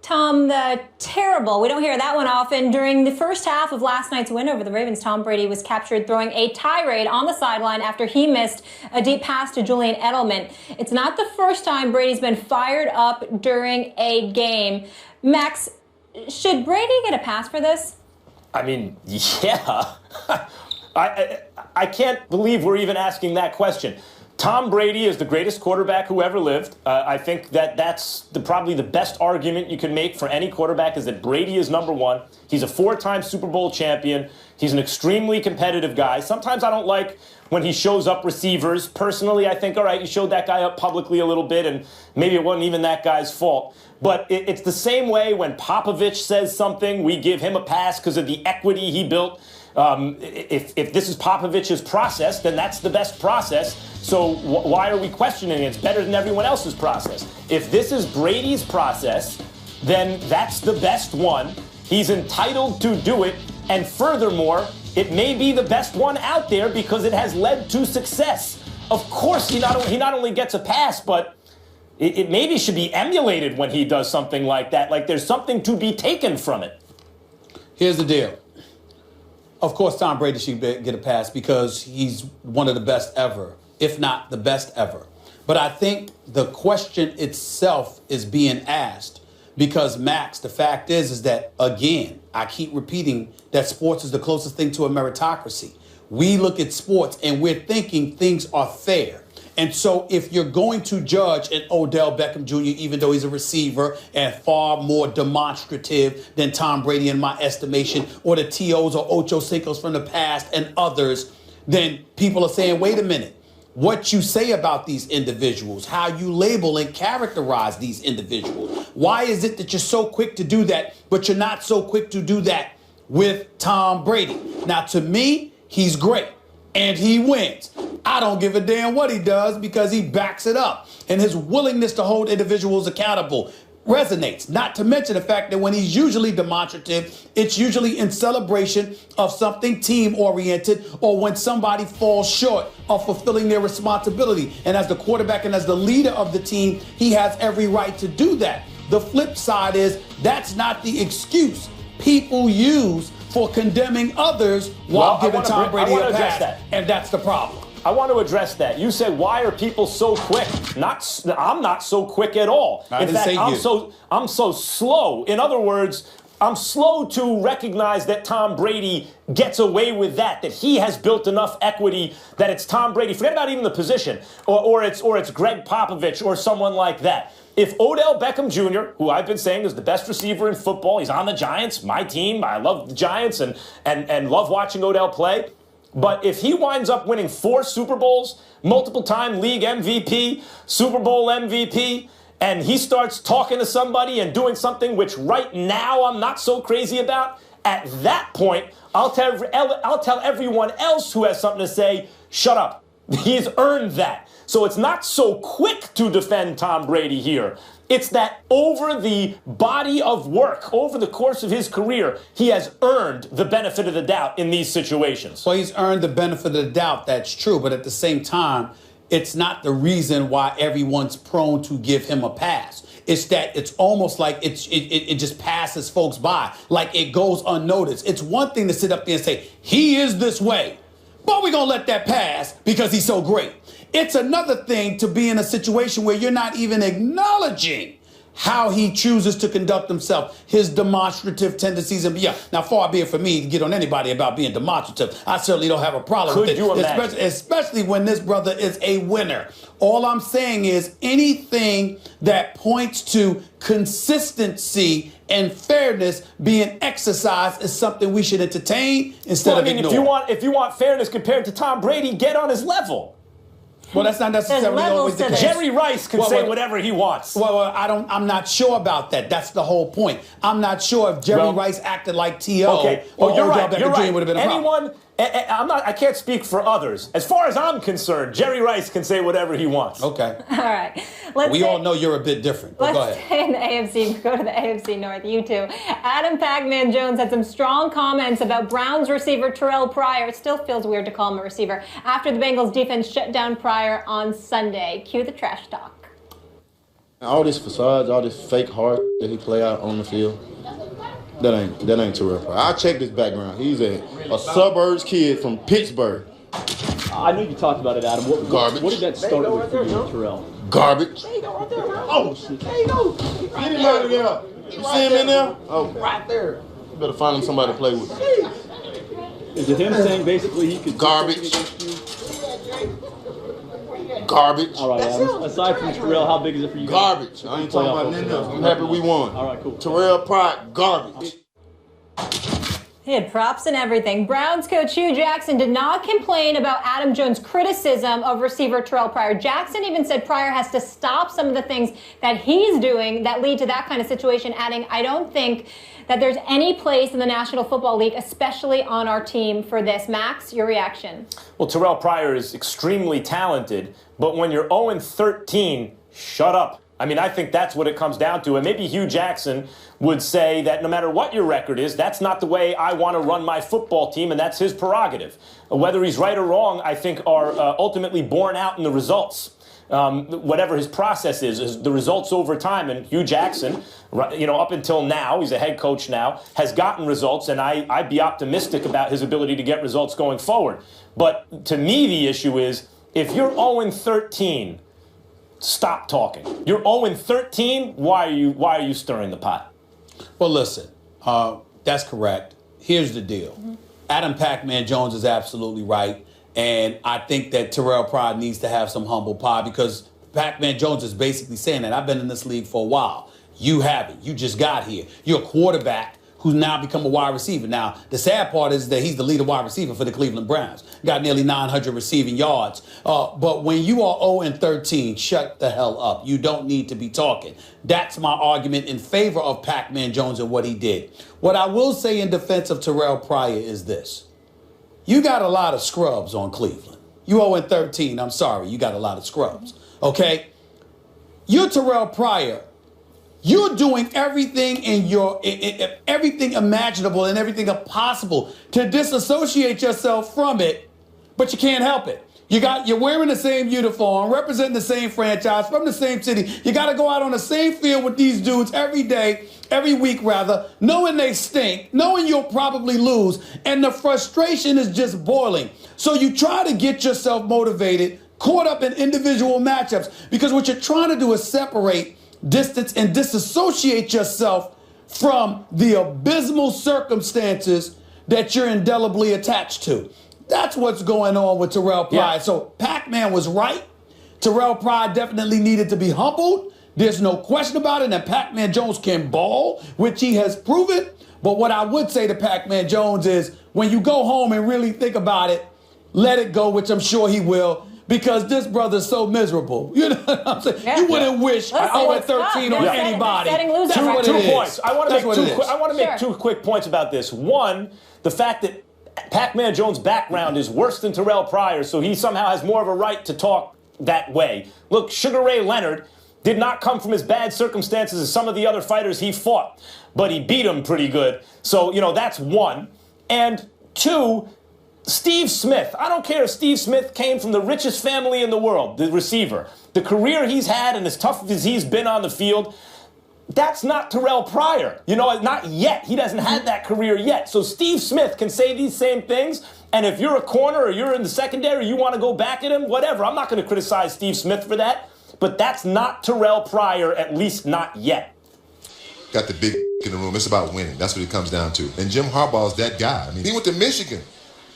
Tom, the terrible. We don't hear that one often. During the first half of last night's win over the Ravens, Tom Brady was captured throwing a tirade on the sideline after he missed a deep pass to Julian Edelman. It's not the first time Brady's been fired up during a game. Max, should Brady get a pass for this? I mean, yeah. I can't believe we're even asking that question. Tom Brady is the greatest quarterback who ever lived. I think that's probably the best argument you can make for any quarterback is that Brady is number one. He's a four-time Super Bowl champion. He's an extremely competitive guy. Sometimes I don't like when he shows up receivers. Personally, I think, all right, you showed that guy up publicly a little bit, and maybe it wasn't even that guy's fault. But it's the same way when Popovich says something, we give him a pass because of the equity he built. If this is Popovich's process, then that's the best process. So why are we questioning it? It's better than everyone else's process. If this is Brady's process, then that's the best one. He's entitled to do it. And furthermore, it may be the best one out there because it has led to success. Of course, he not only gets a pass, but it maybe should be emulated when he does something like that. Like there's something to be taken from it. Here's the deal. Of course, Tom Brady should get a pass because he's one of the best ever, if not the best ever. But I think the question itself is being asked because, Max, the fact is that, again, I keep repeating that sports is the closest thing to a meritocracy. We look at sports and we're thinking things are fair. And so if you're going to judge an Odell Beckham Jr., even though he's a receiver and far more demonstrative than Tom Brady in my estimation, or the T.O.s or Ocho Cincos from the past and others, then people are saying, wait a minute, what you say about these individuals, how you label and characterize these individuals. Why is it that you're so quick to do that, but you're not so quick to do that with Tom Brady? Now, to me, he's great. And he wins. I don't give a damn what he does because he backs it up. And his willingness to hold individuals accountable resonates. Not to mention the fact that when he's usually demonstrative, it's usually in celebration of something team-oriented or when somebody falls short of fulfilling their responsibility. And as the quarterback and as the leader of the team, he has every right to do that. The flip side is that's not the excuse people use for condemning others while giving Tom Brady a pass. And that's the problem. I want to address that. You said, why are people so quick? I'm not so quick at all. In fact, I'm so slow. In other words, I'm slow to recognize that Tom Brady gets away with that he has built enough equity that it's Tom Brady. Forget about even the position, or it's Greg Popovich or someone like that. If Odell Beckham Jr., who I've been saying is the best receiver in football, he's on the Giants, my team, I love the Giants and love watching Odell play. But if he winds up winning 4 Super Bowls, multiple-time league MVP, Super Bowl MVP, and he starts talking to somebody and doing something which right now I'm not so crazy about, at that point, I'll tell everyone else who has something to say, shut up. He's earned that. So it's not so quick to defend Tom Brady here. It's that over the body of work, over the course of his career, he has earned the benefit of the doubt in these situations. Well, he's earned the benefit of the doubt, that's true. But at the same time, it's not the reason why everyone's prone to give him a pass. It's that it's almost like it just passes folks by, like it goes unnoticed. It's one thing to sit up there and say, he is this way, but we're going to let that pass because he's so great. It's another thing to be in a situation where you're not even acknowledging how he chooses to conduct himself, his demonstrative tendencies. And yeah, now far be it for me to get on anybody about being demonstrative. I certainly don't have a problem with it, especially when this brother is a winner. All I'm saying is anything that points to consistency and fairness being exercised is something we should entertain instead of ignore. If you want fairness compared to Tom Brady, get on his level. Well, that's not necessarily always the case. Jerry Rice can say whatever he wants. Well, I'm not sure about that. That's the whole point. I'm not sure if Jerry Rice acted like T.O. or you're right. Beckham Jr. would have been a problem. I can't speak for others. As far as I'm concerned, Jerry Rice can say whatever he wants. Okay. All right. We all know you're a bit different. Go ahead. Let's stay in the AFC. Go to the AFC North. You two. Adam Pac-Man Jones had some strong comments about Browns receiver Terrell Pryor. It still feels weird to call him a receiver after the Bengals defense shut down Pryor on Sunday. Cue the trash talk. All this facades, all this fake hard that he play out on the field, that ain't Terrell Pryor. I checked his background. He's a suburbs kid from Pittsburgh. I know you talked about it, Adam. Garbage. What did that start with for you, Terrell? Garbage. There you go, right there, bro. Oh, shit. There you go. Get him out of there. You see him in there? Okay. Right there. You better find him somebody to play with. Is it him saying basically he could Garbage. Garbage. All right, Adam. Aside from Terrell, how big is it for you guys? Garbage. I ain't talking about nothing else. I'm happy we won. All right, cool. Terrell Pryor, garbage. He had props and everything. Browns coach Hugh Jackson did not complain about Adam Jones' criticism of receiver Terrell Pryor. Jackson even said Pryor has to stop some of the things that he's doing that lead to that kind of situation, adding, I don't think that there's any place in the National Football League, especially on our team, for this. Max, your reaction? Well, Terrell Pryor is extremely talented, but when you're 0-13, shut up. I mean, I think that's what it comes down to. And maybe Hugh Jackson would say that no matter what your record is, that's not the way I want to run my football team, and that's his prerogative. Whether he's right or wrong, I think are ultimately borne out in the results. Whatever his process is the results over time. And Hugh Jackson, up until now, he's a head coach now, has gotten results, and I'd be optimistic about his ability to get results going forward. But to me, the issue is if you're 0-13, stop talking. You're 0-13. Why are you stirring the pot? Well, listen, that's correct. Here's the deal. Adam Pac-Man Jones is absolutely right. And I think that Terrell Pryor needs to have some humble pie because Pac-Man Jones is basically saying that I've been in this league for a while. You haven't. You just got here. You're a quarterback who's now become a wide receiver. Now, the sad part is that he's the leader wide receiver for the Cleveland Browns. Got nearly 900 receiving yards. But when you are 0-13, shut the hell up. You don't need to be talking. That's my argument in favor of Pac-Man Jones and what he did. What I will say in defense of Terrell Pryor is this. You got a lot of scrubs on Cleveland. You 0-13, I'm sorry, you got a lot of scrubs. Okay? You're Terrell Pryor. You're doing everything everything imaginable and everything possible to disassociate yourself from it, but you can't help it. You're wearing the same uniform, representing the same franchise, from the same city. You got to go out on the same field with these dudes every day, every week rather, knowing they stink, knowing you'll probably lose, and the frustration is just boiling. So you try to get yourself motivated, caught up in individual matchups, because what you're trying to do is separate, distance, and disassociate yourself from the abysmal circumstances that you're indelibly attached to. That's what's going on with Terrell Pryor. Yeah. So Pac-Man was right. Terrell Pryor definitely needed to be humbled. There's no question about it. And Pac-Man Jones can ball, which he has proven. But what I would say to Pac-Man Jones is when you go home and really think about it, let it go, which I'm sure he will. Because this brother's so miserable. You know what I'm saying? Yeah. You wouldn't wish 0-13 on anybody. Two points. I want to make two quick points about this. One, the fact that Pac-Man Jones' background is worse than Terrell Pryor, so he somehow has more of a right to talk that way. Look, Sugar Ray Leonard did not come from as bad circumstances as some of the other fighters he fought, but he beat him pretty good. So, that's one. And two, Steve Smith. I don't care if Steve Smith came from the richest family in the world, the receiver. The career he's had and as tough as he's been on the field, that's not Terrell Pryor. Not yet. He doesn't have that career yet. So Steve Smith can say these same things, and if you're a corner or you're in the secondary, you want to go back at him, whatever. I'm not going to criticize Steve Smith for that, but that's not Terrell Pryor, at least not yet. Got the big in the room. It's about winning. That's what it comes down to. And Jim Harbaugh's that guy. I mean, he went to Michigan.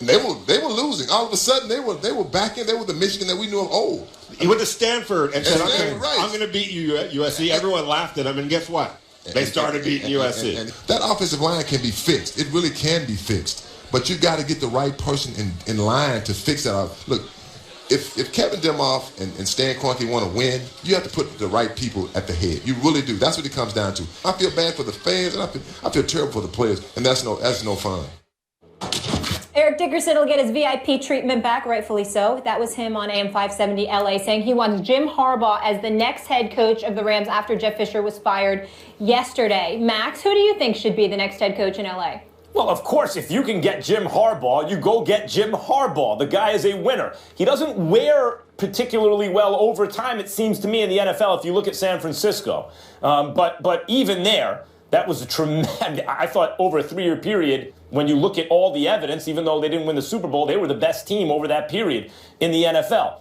They were losing. All of a sudden, they were back in. They were the Michigan that we knew of old. He went to Stanford and said, I'm going to beat you at USC. Everyone laughed at him, and guess what? They started beating USC. And that offensive line can be fixed. It really can be fixed. But you got to get the right person in line to fix that. Look, if Kevin Demoff and Stan Kroenke want to win, you have to put the right people at the head. You really do. That's what it comes down to. I feel bad for the fans, and I feel terrible for the players, and that's no fun. Eric Dickerson will get his VIP treatment back, rightfully so. That was him on AM 570 LA saying he wants Jim Harbaugh as the next head coach of the Rams after Jeff Fisher was fired yesterday. Max, who do you think should be the next head coach in LA? Well, of course, if you can get Jim Harbaugh, you go get Jim Harbaugh. The guy is a winner. He doesn't wear particularly well over time, it seems to me, in the NFL if you look at San Francisco. But even there, that was a tremendous, I thought over a 3-year period, when you look at all the evidence, even though they didn't win the Super Bowl, they were the best team over that period in the NFL.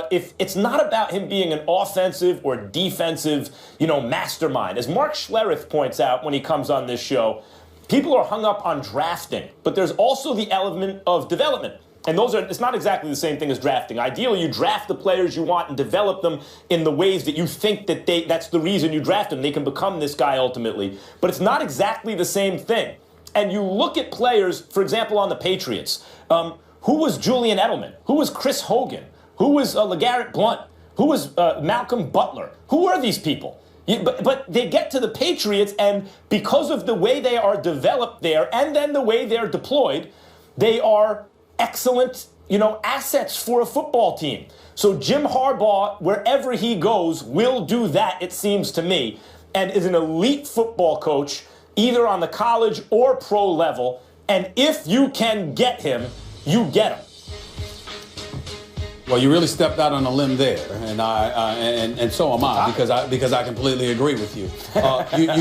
If it's not about him being an offensive or defensive, mastermind. As Mark Schlereth points out when he comes on this show, people are hung up on drafting, but there's also the element of development. And it's not exactly the same thing as drafting. Ideally, you draft the players you want and develop them in the ways that you think that's the reason you draft them. They can become this guy ultimately. But it's not exactly the same thing. And you look at players, for example, on the Patriots. Who was Julian Edelman? Who was Chris Hogan? Who was LeGarrette Blount? Who was Malcolm Butler? Who are these people? But they get to the Patriots, and because of the way they are developed there and then the way they're deployed, they are excellent, assets for a football team. So Jim Harbaugh, wherever he goes, will do that, it seems to me, and is an elite football coach, either on the college or pro level. And if you can get him, you get him. Well, you really stepped out on a limb there, and so am I, because I completely agree with you.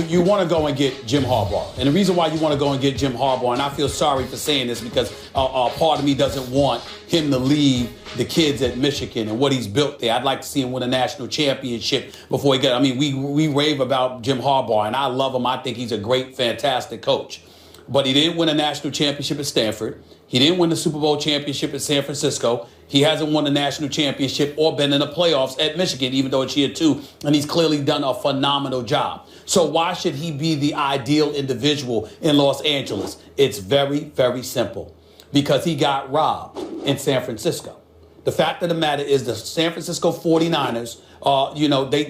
You want to go and get Jim Harbaugh, and the reason why you want to go and get Jim Harbaugh, and I feel sorry for saying this because part of me doesn't want him to leave the kids at Michigan and what he's built there. I'd like to see him win a national championship before he gets. I mean, we rave about Jim Harbaugh, and I love him. I think he's a great, fantastic coach, but he didn't win a national championship at Stanford. He didn't win the Super Bowl championship at San Francisco. He hasn't won a national championship or been in the playoffs at Michigan, even though it's year 2, and he's clearly done a phenomenal job. So why should he be the ideal individual in Los Angeles? It's very, very simple. Because he got robbed in San Francisco. The fact of the matter is the San Francisco 49ers,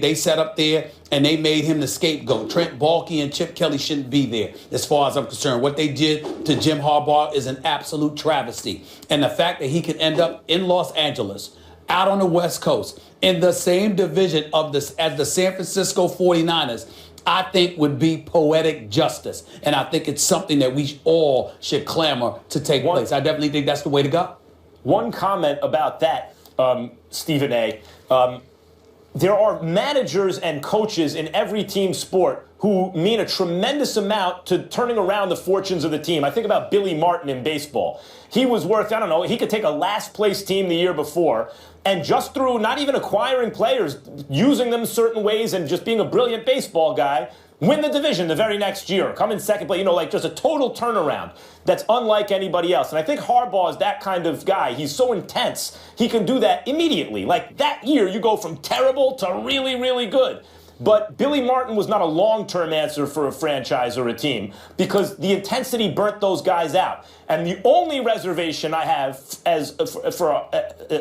they sat up there and they made him the scapegoat. Trent Baalke and Chip Kelly shouldn't be there, as far as I'm concerned. What they did to Jim Harbaugh is an absolute travesty. And the fact that he could end up in Los Angeles, out on the West Coast, in the same division as the San Francisco 49ers, I think would be poetic justice. And I think it's something that we all should clamor to take place. I definitely think that's the way to go. One comment about that, Stephen A. There are managers and coaches in every team sport who mean a tremendous amount to turning around the fortunes of the team. I think about Billy Martin in baseball. He was worth, he could take a last place team the year before, and just through not even acquiring players, using them certain ways and just being a brilliant baseball guy, win the division the very next year, come in second place, just a total turnaround that's unlike anybody else. And I think Harbaugh is that kind of guy. He's so intense, he can do that immediately. Like that year, you go from terrible to really, really good. But Billy Martin was not a long-term answer for a franchise or a team because the intensity burnt those guys out. And the only reservation I have for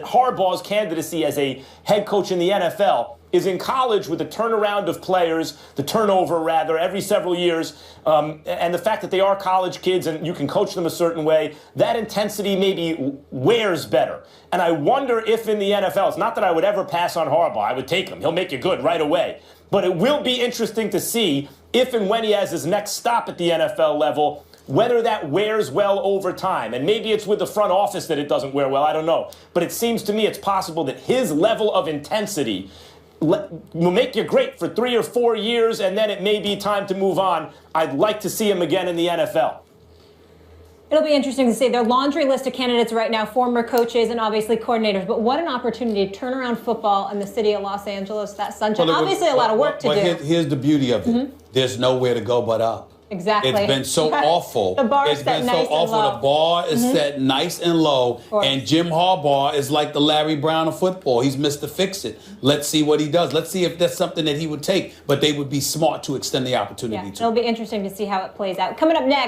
Harbaugh's candidacy as a head coach in the NFL is in college with the turnaround of players, the turnover rather, every several years, and the fact that they are college kids and you can coach them a certain way, that intensity maybe wears better. And I wonder if in the NFL, it's not that I would ever pass on Harbaugh, I would take him, he'll make you good right away. But it will be interesting to see if and when he has his next stop at the NFL level, whether that wears well over time. And maybe it's with the front office that it doesn't wear well, I don't know. But it seems to me it's possible that his level of intensity will make you great for 3 or 4 years, and then it may be time to move on. I'd like to see him again in the NFL. It'll be interesting to see their laundry list of candidates right now, former coaches and obviously coordinators. But what an opportunity to turn around football in the city of Los Angeles, that sunshine. Well, obviously a lot of work to do. Here's the beauty of it. There's nowhere to go but up. Exactly. It's been so awful. The bar is set nice and low. The bar is set nice and low. And Jim Harbaugh is like the Larry Brown of football. He's Mr. Fix-It. Let's see what he does. Let's see if that's something that he would take. But they would be smart to extend the opportunity to. It'll be interesting to see how it plays out. Coming up next.